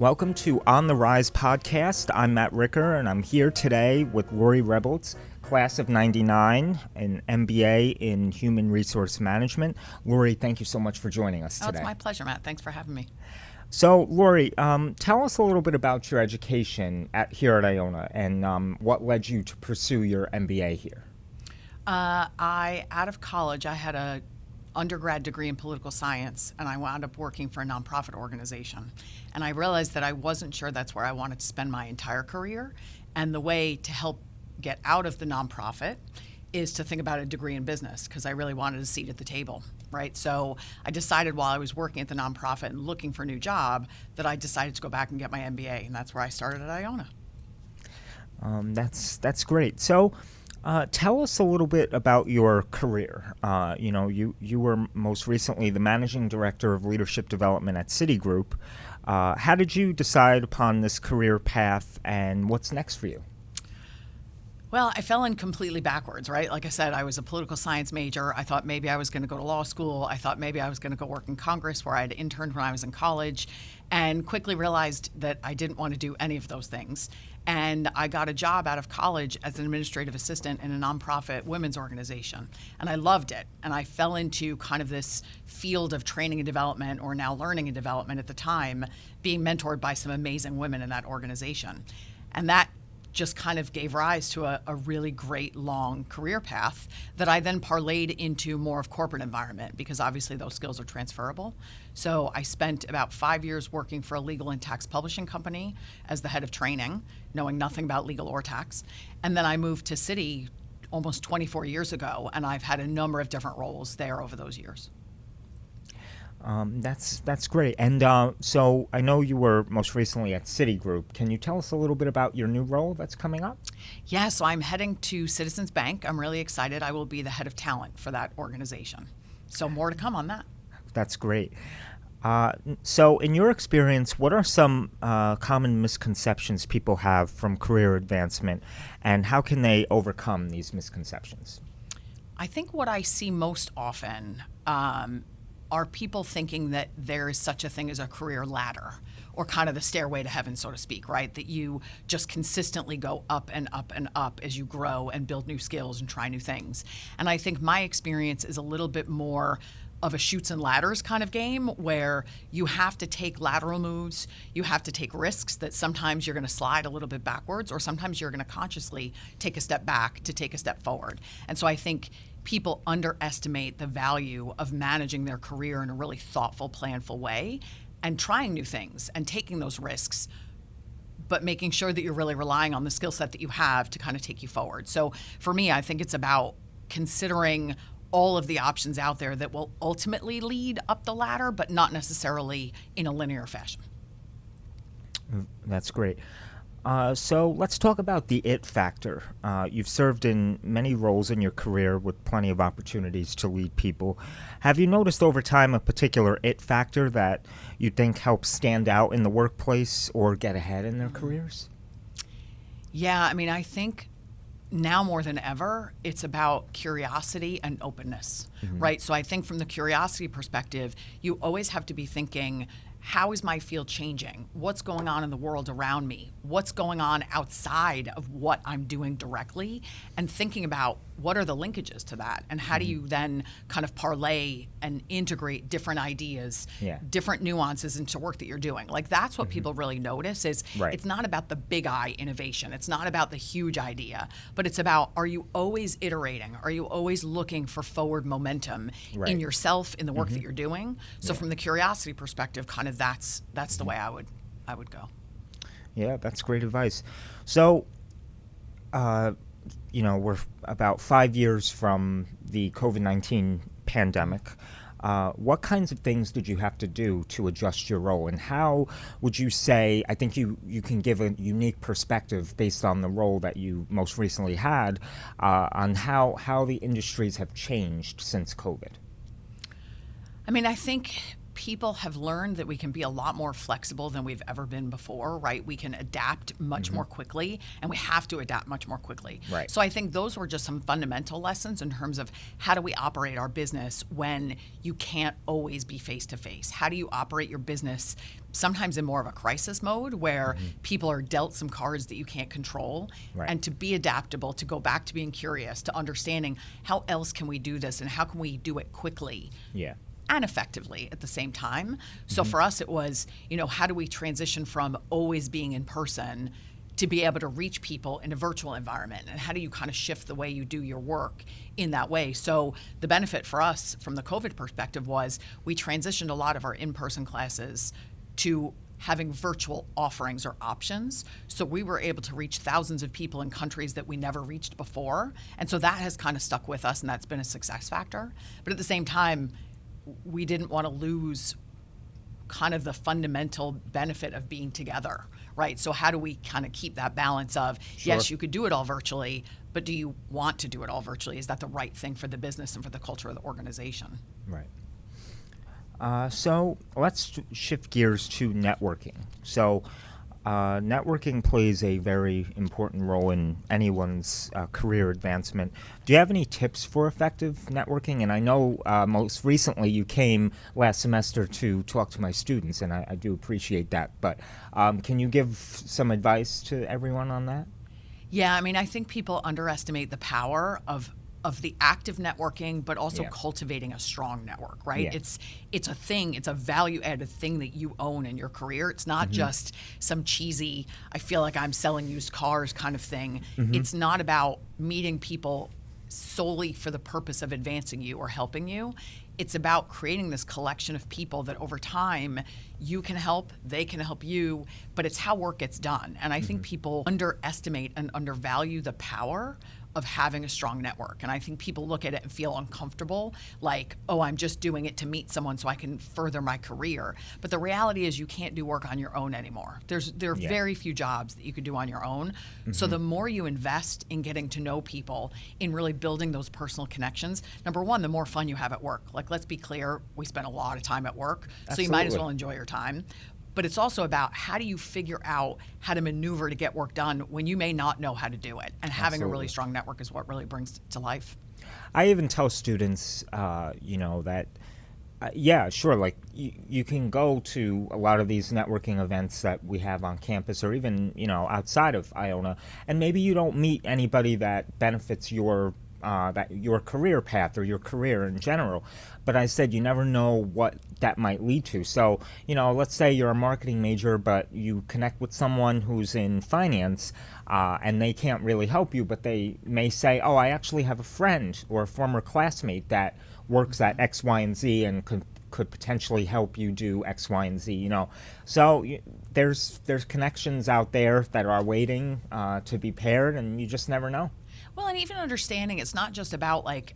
Welcome to On the Rise podcast. I'm Matt Ricker, and I'm here today with Laurie Rebholz, class of 99, an MBA in Human Resource Management. Laurie, thank you so much for joining us today. It's my pleasure, Matt. Thanks for having me. So, Laurie, tell us a little bit about your education here at Iona and what led you to pursue your MBA here. Out of college, I had a undergrad degree in political science, and I wound up working for a nonprofit organization. And I realized that I wasn't sure that's where I wanted to spend my entire career. And the way to help get out of the nonprofit is to think about a degree in business, because I really wanted a seat at the table, right? So I decided while I was working at the nonprofit and looking for a new job that I decided to go back and get my MBA, and that's where I started at Iona. That's great. So, tell us a little bit about your career. You were most recently the Managing Director of Leadership Development at Citi. How did you decide upon this career path, and what's next for you? Well, I fell in completely backwards, right? Like I said, I was a political science major. I thought maybe I was going to go to law school. I thought maybe I was going to go work in Congress, where I had interned when I was in college, and quickly realized that I didn't want to do any of those things. And I got a job out of college as an administrative assistant in a nonprofit women's organization. And I loved it. And I fell into kind of this field of training and development, or now learning and development at the time, being mentored by some amazing women in that organization. And that just kind of gave rise to a really great long career path that I then parlayed into more of corporate environment, because obviously those skills are transferable. So I spent about 5 years working for a legal and tax publishing company as the head of training, knowing nothing about legal or tax. And then I moved to Citi almost 24 years ago, and I've had a number of different roles there over those years. That's great. And so I know you were most recently at Citi. Can you tell us a little bit about your new role that's coming up? Yeah, so I'm heading to Citizens Bank. I'm really excited. I will be the head of talent for that organization. So more to come on that. That's great. So in your experience, what are some common misconceptions people have from career advancement, and how can they overcome these misconceptions? I think what I see most often are people thinking that there is such a thing as a career ladder, or kind of the stairway to heaven, so to speak, right? That you just consistently go up and up and up as you grow and build new skills and try new things. And I think my experience is a little bit more of a chutes and ladders kind of game, where you have to take lateral moves, you have to take risks that sometimes you're going to slide a little bit backwards, or sometimes you're going to consciously take a step back to take a step forward. And so I think people underestimate the value of managing their career in a really thoughtful, planful way, and trying new things and taking those risks, but making sure that you're really relying on the skill set that you have to kind of take you forward. So for me, I think it's about considering all of the options out there that will ultimately lead up the ladder, but not necessarily in a linear fashion. That's great. So let's talk about the it factor. You've served in many roles in your career with plenty of opportunities to lead people. Have you noticed over time a particular it factor that you think helps stand out in the workplace or get ahead in their careers? Yeah, I mean, I think now more than ever, it's about curiosity and openness, right? So I think from the curiosity perspective, you always have to be thinking, how is my field changing? What's going on in the world around me? What's going on outside of what I'm doing directly? And thinking about what are the linkages to that? And how do you then kind of parlay and integrate different ideas, different nuances into work that you're doing? Like, that's what people really notice is It's not about the big I innovation. It's not about the huge idea, but it's about, are you always iterating? Are you always looking for forward momentum in yourself, in the work that you're doing? So from the curiosity perspective, kind of that's the way I would go. Yeah, that's great advice. So, we're about 5 years from the COVID-19 pandemic. What kinds of things did you have to do to adjust your role? And how would you say, I think you can give a unique perspective based on the role that you most recently had, on how the industries have changed since COVID? I mean, I think people have learned that we can be a lot more flexible than we've ever been before, right? We can adapt much more quickly, and we have to adapt much more quickly. Right. So I think those were just some fundamental lessons in terms of how do we operate our business when you can't always be face-to-face? How do you operate your business sometimes in more of a crisis mode where people are dealt some cards that you can't control, Right. and to be adaptable, to go back to being curious, to understanding how else can we do this and how can we do it quickly Yeah. and effectively at the same time. So for us, it was, how do we transition from always being in person to be able to reach people in a virtual environment? And how do you kind of shift the way you do your work in that way? So the benefit for us from the COVID perspective was we transitioned a lot of our in-person classes to having virtual offerings or options. So we were able to reach thousands of people in countries that we never reached before. And so that has kind of stuck with us, and that's been a success factor. But at the same time, we didn't want to lose kind of the fundamental benefit of being together, right? So how do we kind of keep that balance of, yes, you could do it all virtually, but do you want to do it all virtually? Is that the right thing for the business and for the culture of the organization? Right. So let's shift gears to networking. So networking plays a very important role in anyone's career advancement. Do you have any tips for effective networking? And I know most recently you came last semester to talk to my students, and I do appreciate that. But can you give some advice to everyone on that? Yeah, I mean, I think people underestimate the power of the active networking, but also cultivating a strong network, right? Yeah. It's a thing, it's a value-added thing that you own in your career. It's not just some cheesy, I feel like I'm selling used cars kind of thing. It's not about meeting people solely for the purpose of advancing you or helping you. It's about creating this collection of people that over time you can help, they can help you, but it's how work gets done. And I think people underestimate and undervalue the power of having a strong network. And I think people look at it and feel uncomfortable, like, oh, I'm just doing it to meet someone so I can further my career. But the reality is you can't do work on your own anymore. There are very few jobs that you can do on your own. So the more you invest in getting to know people, in really building those personal connections, number one, the more fun you have at work. Like, let's be clear, we spend a lot of time at work, so you might as well enjoy your time. But it's also about how do you figure out how to maneuver to get work done when you may not know how to do it. And having a really strong network is what really brings it to life. I even tell students, that, sure, like you can go to a lot of these networking events that we have on campus or even, outside of Iona, and maybe you don't meet anybody that benefits your career path or your career in general. But I said you never know what that might lead to. So, let's say you're a marketing major, but you connect with someone who's in finance and they can't really help you, but they may say, oh, I actually have a friend or a former classmate that works at X, Y, and Z and could potentially help you do X, Y, and Z, So there's connections out there that are waiting to be paired, and you just never know. Well, and even understanding it's not just about like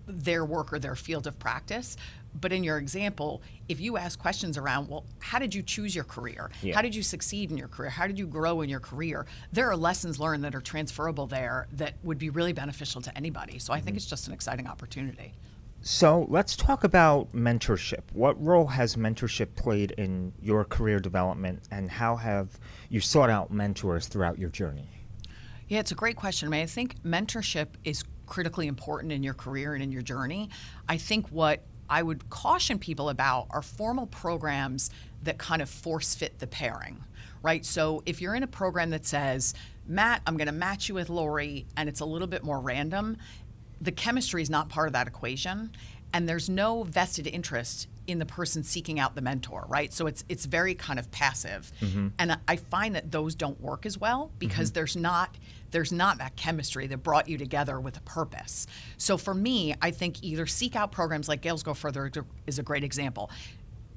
their work or their field of practice, but in your example, if you ask questions around, well, how did you choose your career? Yeah. How did you succeed in your career? How did you grow in your career? There are lessons learned that are transferable there that would be really beneficial to anybody. So I think it's just an exciting opportunity. So let's talk about mentorship. What role has mentorship played in your career development, and how have you sought out mentors throughout your journey? Yeah, it's a great question. I mean, I think mentorship is critically important in your career and in your journey. I think what I would caution people about are formal programs that kind of force fit the pairing, right? So if you're in a program that says, Matt, I'm going to match you with Laurie, and it's a little bit more random, the chemistry is not part of that equation, and there's no vested interest in the person seeking out the mentor, right? So it's very kind of passive. And I find that those don't work as well because there's not that chemistry that brought you together with a purpose. So for me, I think either seek out programs like Gales Go Further is a great example.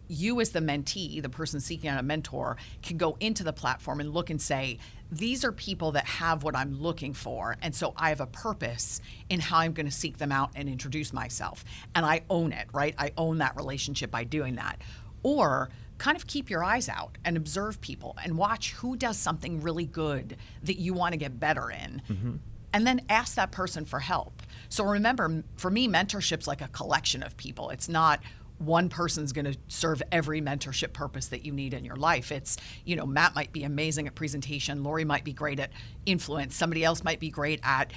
You as the mentee, the person seeking out a mentor, can go into the platform and look and say, these are people that have what I'm looking for, and so I have a purpose in how I'm going to seek them out and introduce myself. And I own it, right? I own that relationship by doing that. Or kind of keep your eyes out and observe people and watch who does something really good that you want to get better in. And then ask that person for help. So remember, for me, mentorship's like a collection of people. It's not one person's going to serve every mentorship purpose that you need in your life. It's, Matt might be amazing at presentation. Laurie might be great at influence. Somebody else might be great at,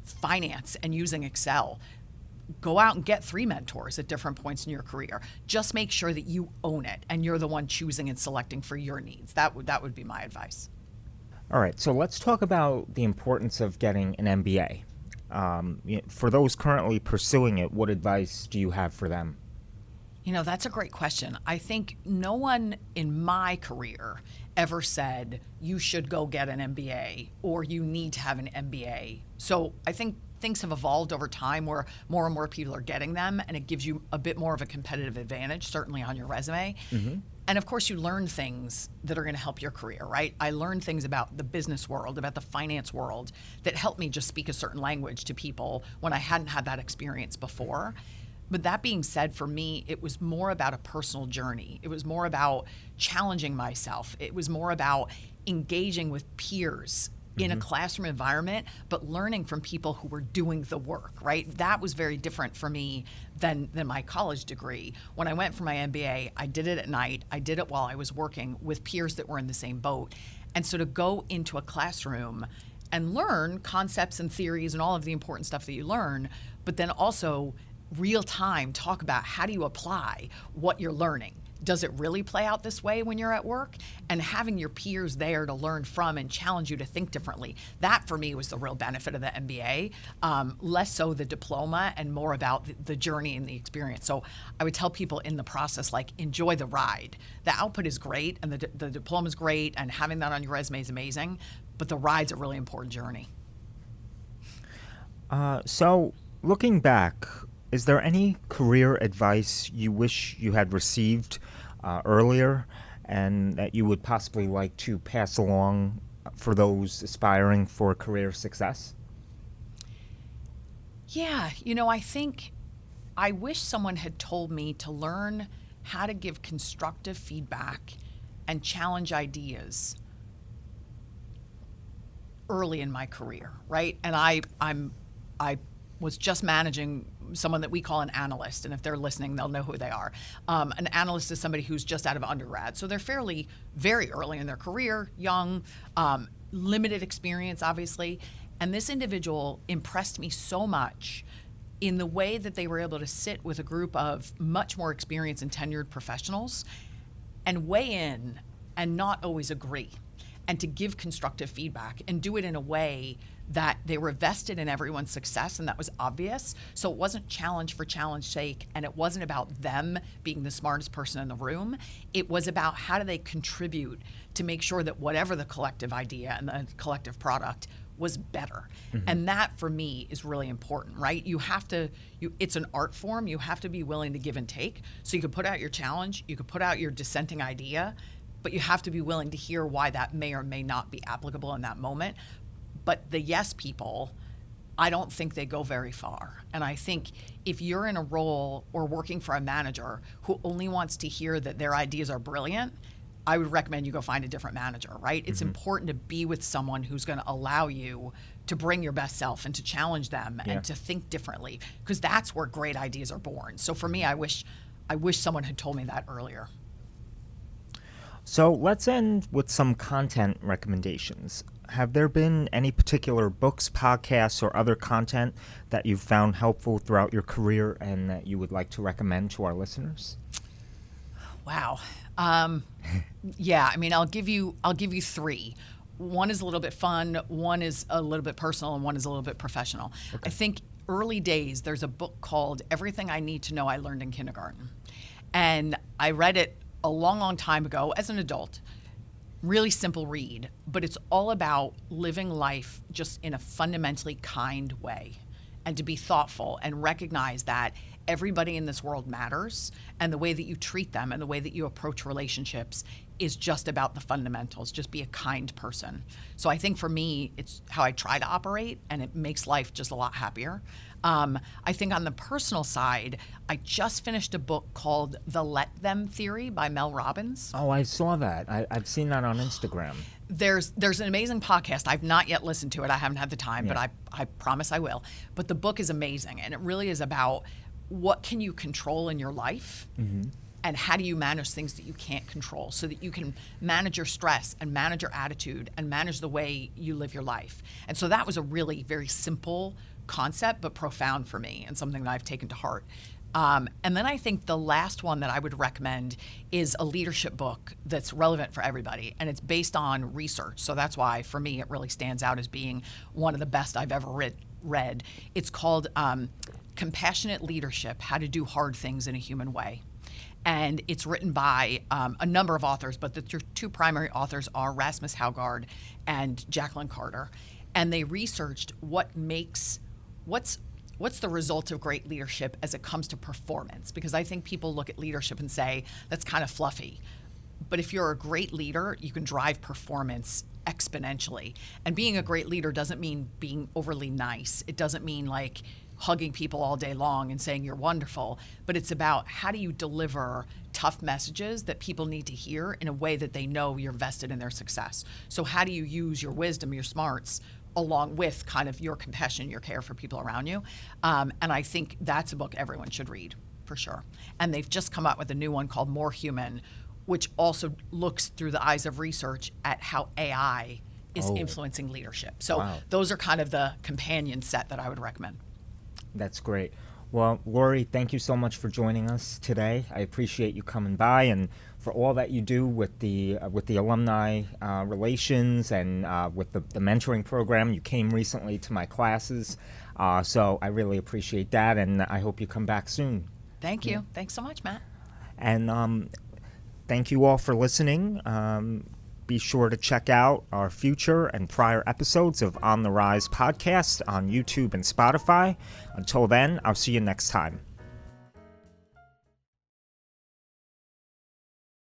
finance and using Excel. Go out and get 3 mentors at different points in your career. Just make sure that you own it and you're the one choosing and selecting for your needs. That would be my advice. All right, so let's talk about the importance of getting an MBA. For those currently pursuing it, what advice do you have for them? That's a great question. I think no one in my career ever said you should go get an MBA or you need to have an MBA. So I think things have evolved over time where more and more people are getting them, and it gives you a bit more of a competitive advantage, certainly on your resume. Mm-hmm. And of course, you learn things that are going to help your career, right? I learned things about the business world, about the finance world, that helped me just speak a certain language to people when I hadn't had that experience before. But that being said, for me, it was more about a personal journey. It was more about challenging myself. It was more about engaging with peers in a classroom environment, but learning from people who were doing the work, right? That was very different for me than my college degree. When I went for my MBA, I did it at night. I did it while I was working with peers that were in the same boat. And so to go into a classroom and learn concepts and theories and all of the important stuff that you learn, but then also real time talk about how do you apply what you're learning. Does it really play out this way when you're at work? And having your peers there to learn from and challenge you to think differently. That for me was the real benefit of the MBA, less so the diploma and more about the journey and the experience. So I would tell people in the process, enjoy the ride. The output is great and the diploma is great and having that on your resume is amazing, but the ride's a really important journey. So looking back, is there any career advice you wish you had received earlier and that you would possibly like to pass along for those aspiring for career success? Yeah, I think I wish someone had told me to learn how to give constructive feedback and challenge ideas early in my career, right? And I was just managing someone that we call an analyst, and if they're listening, they'll know who they are. An analyst is somebody who's just out of undergrad, so they're very early in their career, young, limited experience, obviously. And this individual impressed me so much in the way that they were able to sit with a group of much more experienced and tenured professionals and weigh in and not always agree, and to give constructive feedback and do it in a way that they were vested in everyone's success, and that was obvious. So it wasn't challenge for challenge's sake, and it wasn't about them being the smartest person in the room. It was about how do they contribute to make sure that whatever the collective idea and the collective product was better. Mm-hmm. And that for me is really important, right? It's an art form. You have to be willing to give and take. So you could put out your challenge, you could put out your dissenting idea, but you have to be willing to hear why that may or may not be applicable in that moment. But the yes people, I don't think they go very far. And I think if you're in a role or working for a manager who only wants to hear that their ideas are brilliant, I would recommend you go find a different manager, right? It's important to be with someone who's going to allow you to bring your best self and to challenge them and to think differently, because that's where great ideas are born. So for me, I wish someone had told me that earlier. So let's end with some content recommendations. Have there been any particular books, podcasts, or other content that you've found helpful throughout your career and that you would like to recommend to our listeners? Wow. Yeah, I mean, I'll give you 3. One is a little bit fun, one is a little bit personal, and one is a little bit professional. Okay. I think early days, there's a book called Everything I Need to Know I Learned in Kindergarten. And I read it a long, long time ago as an adult. Really simple read, but it's all about living life just in a fundamentally kind way, and to be thoughtful and recognize that everybody in this world matters, and the way that you treat them and the way that you approach relationships is just about the fundamentals. Just be a kind person. So I think for me, it's how I try to operate, and it makes life just a lot happier. I think on the personal side, I just finished a book called The Let Them Theory by Mel Robbins. Oh, I saw that. I've seen that on Instagram. There's an amazing podcast. I've not yet listened to it. I haven't had the time, but I promise I will. But the book is amazing, and it really is about what can you control in your life? And how do you manage things that you can't control so that you can manage your stress and manage your attitude and manage the way you live your life? And so that was a really very simple concept, but profound for me and something that I've taken to heart. And then I think the last one that I would recommend is a leadership book that's relevant for everybody, and it's based on research. So that's why, for me, it really stands out as being one of the best I've ever read. It's called Compassionate Leadership: How to Do Hard Things in a Human Way. And it's written by a number of authors, but the two primary authors are Rasmus Haugaard and Jacqueline Carter. And they researched what's the result of great leadership as it comes to performance. Because I think people look at leadership and say, that's kind of fluffy. But if you're a great leader, you can drive performance exponentially. And being a great leader doesn't mean being overly nice. It doesn't mean like hugging people all day long and saying you're wonderful, but it's about how do you deliver tough messages that people need to hear in a way that they know you're vested in their success. So how do you use your wisdom, your smarts, along with kind of your compassion, your care for people around you? And I think that's a book everyone should read, for sure. And they've just come out with a new one called More Human, which also looks through the eyes of research at how AI is influencing leadership. So those are kind of the companion set that I would recommend. That's great. Well, Laurie, thank you so much for joining us today. I appreciate you coming by and for all that you do with the alumni relations and with the mentoring program. You came recently to my classes, so I really appreciate that, and I hope you come back soon. Thank you. Thanks so much, Matt. And thank you all for listening. Be sure to check out our future and prior episodes of On the Rise podcast on YouTube and Spotify. Until then, I'll see you next time.